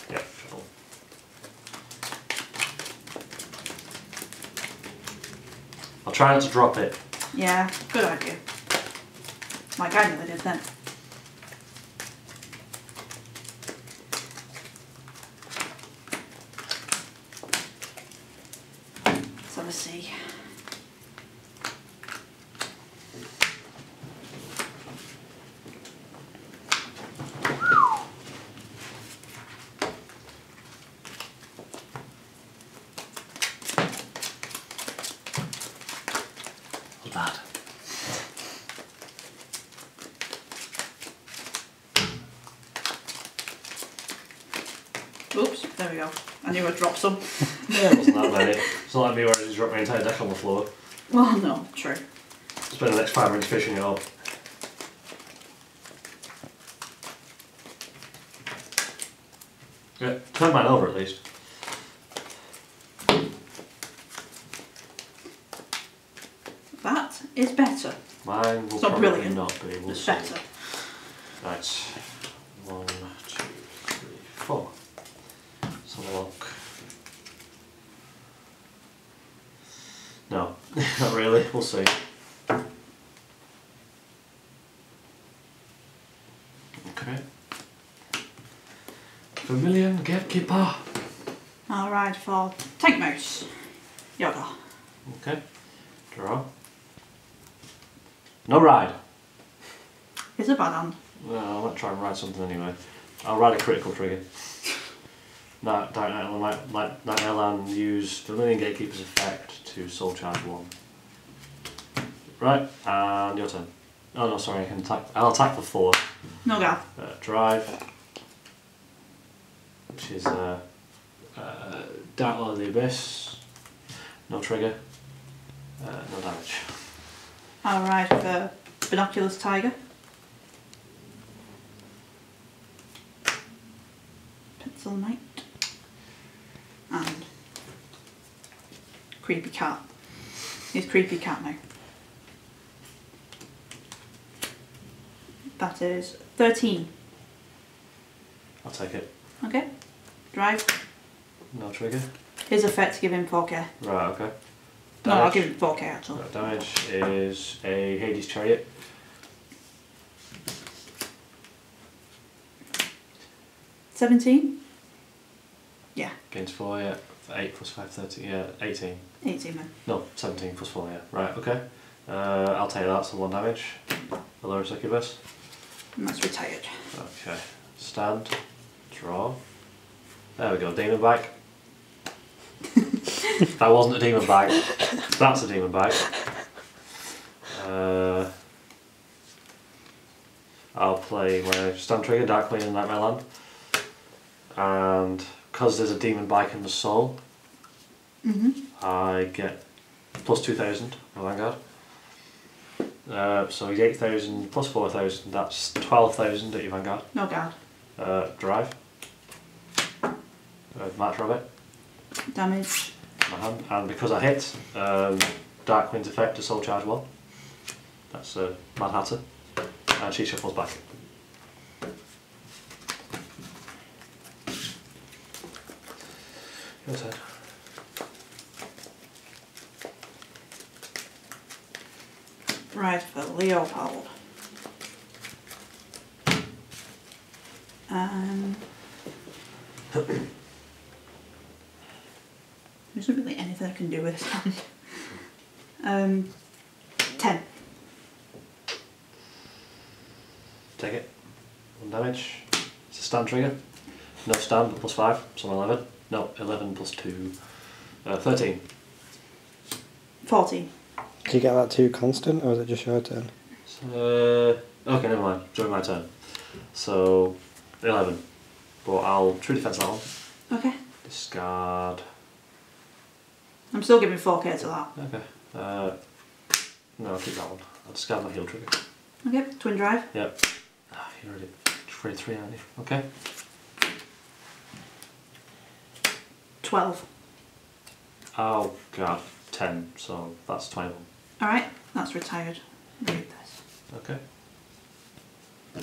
Yeah, shuffle. I'll try not to drop it. Yeah, good idea. Like I nearly did then. Let's have a see. Bad. Oops, there we go. I knew I'd drop some. Yeah, it wasn't that many. It's not like me where I just dropped my entire deck on the floor. Well, no, true. Spend the next 5 minutes fishing it up. Yeah, turn mine over at least. That is better. Mine will It's not probably brilliant. not be. We'll It's see. better. Right. 1, 2, 3, 4. Let's have a look. No, not really. We'll see. Okay. Vermilion Gatekeeper. Alright, for Tank Mouse. Yoga. Okay. Draw. No ride. It's a bad hand. Well, I might try and ride something anyway. I'll ride a critical trigger. Dark Knight and use Vermilion Gatekeeper's effect to soul charge 1. Right, and your turn. Oh no, sorry, I can attack. I'll attack for 4. No go. Drive, which is Dark Lord of the Abyss. No trigger. No damage. Alright, for Binoculars Tiger. Pencil Knight. And Creepy Cat. He's Creepy Cat now. That is 13. I'll take it. Okay. Drive. No trigger. His effect give him 4k. Right, okay. No, I'll Damage. give him 4k actually. Right, damage is a Hades Chariot. 17? Yeah. Against 4, yeah. 8 plus 5, 13, yeah, 18. 18 then. No, 17 plus 4, yeah. Right, okay. I'll take that, so 1 damage. Valor Succubus. And that's retired. Okay. Stand. Draw. There we go, demon bag. That wasn't a demon bag. That's a demon bag. I'll play my stand trigger, Dark Queen and Nightmare Land. And because there's a demon bike in the soul, I get plus 2,000 for Vanguard. So 8,000 plus 4,000, that's 12,000 at your Vanguard. No guard. Drive. Match Rabbit. Damage. My hand. And because I hit, Dark Queen's effect to soul charge 1. That's Mad Hatter. And she shuffles back. Your turn. Right, for Leopold. There isn't really anything I can do with this hand. 10. Take it. 1 damage. It's a stand trigger. No stand, but plus 5, so 11. No, 11 plus 2. 13. 14. Do you get that 2 constant, or is it just your turn? Okay, never mind. During my turn. So, 11. But I'll true defense that one. Okay. Discard. I'm still giving 4k to that. Okay. No, I'll keep that one. I'll discard my heal trigger. Okay, twin drive. Yep. Ah, you already trade 3, aren't you? Okay. 12. Oh god, 10. So that's 21. Alright, that's retired. Read this. Okay.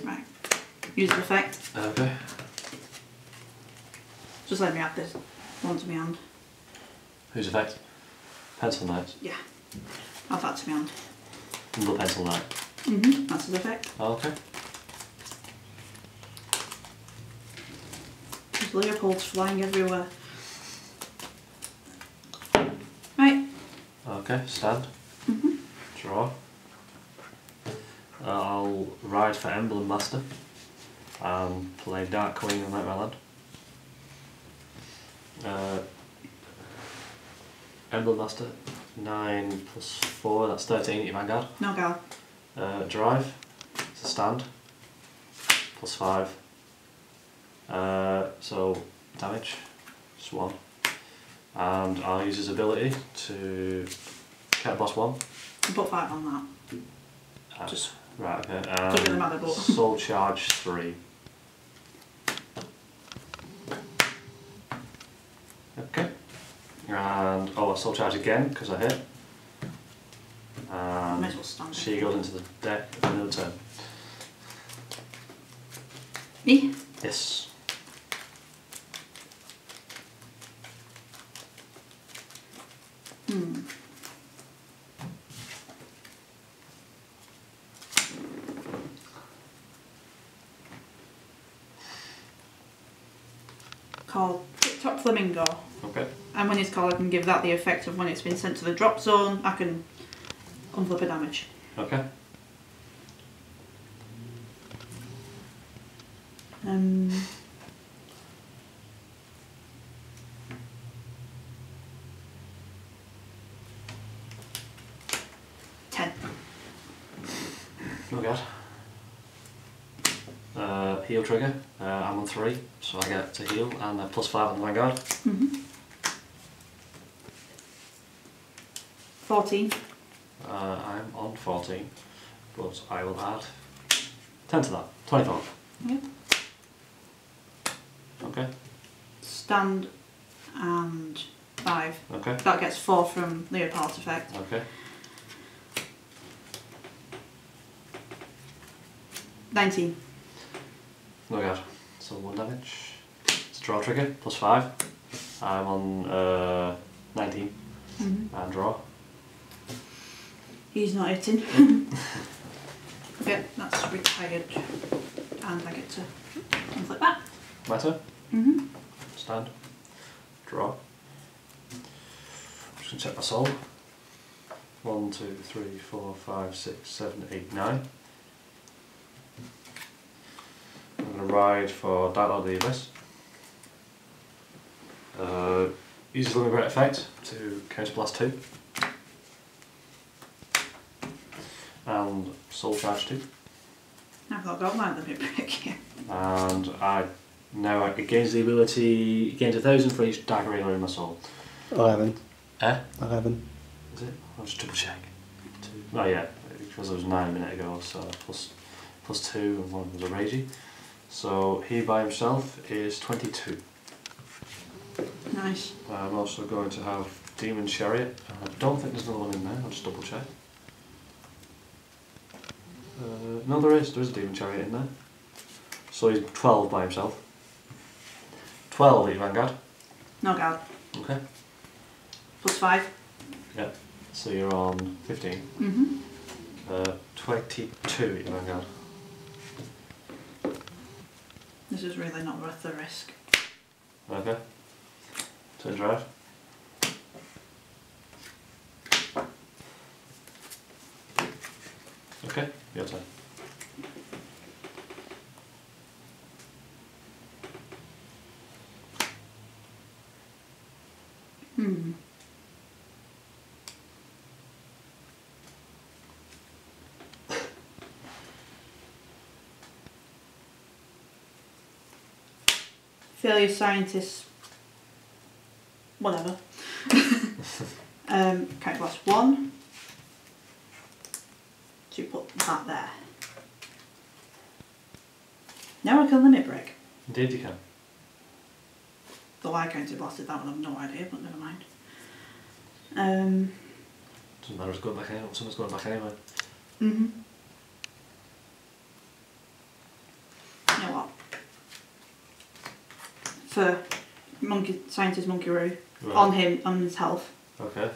Right. Use the effect. Okay. Just let me add this one to my hand. Whose effect? Pencil Knight. Yeah. Add that to my hand. Another Pencil Knight. That's his effect. Oh, okay. There's Leopold's flying everywhere. Right. Okay, stand. Draw. I'll ride for Emblem Master and play Dark Queen on Nightmare Land. Emblem Master, 9 plus 4, that's 13 at your Vanguard. No guard. Drive, it's a stand, plus 5. So damage, just 1. And I'll use his ability to get boss 1. I'll put 5 on that. Just right, okay. doesn't matter, but Soul Charge 3. Okay. And I Soul Charge again because I hit. And might as well stand. she goes into the deck for another turn. Me? Yes. Called Top Flamingo. Okay. And when it's called, I can give that the effect of when it's been sent to the drop zone, I can unflip a damage. Okay. Oh god. Heal trigger. I'm on 3, so I get to heal and plus 5 on the Vanguard. 14. I'm on 14, but I will add 10 to that. 24. Yeah. Okay. Stand and 5. Okay. That gets 4 from Leopold's effect. Okay. 19. Oh god. So 1 damage. It's a draw trigger, plus 5. I'm on 19. And draw. He's not hitting. Okay, that's retired. And I get to unflip that. Matter? Stand. Draw. Just gonna check my soul. 1, 2, 3, 4, 5, 6, 7, 8, 9. I'm going to ride for Dark Lord of the Abyss. Uses Living Great Effect to counter blast 2. And Soul Charge 2. I've got mine the bit break here. And now it gains the ability, it gains 1,000 for each dagger healer in my soul. 11. 11. Is it? I'll just double check. 2. Oh yeah, because there was 9 a minute ago, so plus 2 and 1 was a ragey. So he by himself is 22. Nice. I'm also going to have Demon Chariot. I don't think there's another one in there, I'll just double check. No, there is a Demon Chariot in there. So he's 12 by himself. 12 at your Vanguard. No guard. Okay. Plus 5. Yeah. So you're on 15. 22 at your Vanguard. This is really not worth the risk. Okay. Turn drive. Okay, your turn. Failure scientists. Whatever. Count plus 1. To put that there. Now I can limit break. Indeed you can. Though I counted blasted that one, I've no idea, but never mind. Doesn't matter, it's going back anyway. Someone's going back anyway. You know what? For Scientist Monkey Roo Right. on him, on his health. Okay.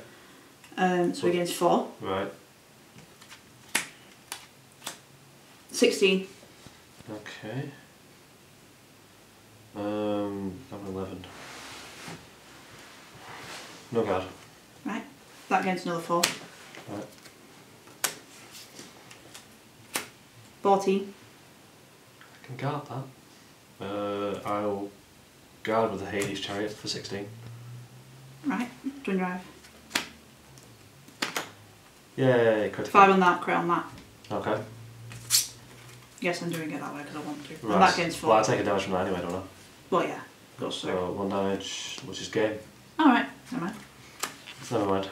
So he gains 4. Right. 16. Okay. I'm 11. No bad. Right. That gains another 4. Right. 14. I can guard that. I'll guard with the Hades Chariot for 16. Right. Twin drive. Yay, critical. 5 on that, crit on that. Okay. Yes, I'm doing it that way because I want to. Right. And that gains 4. Well, I take a damage from that anyway, don't I? Well, yeah. Goes through. So 1 damage, which is game. Alright, never mind. Never mind.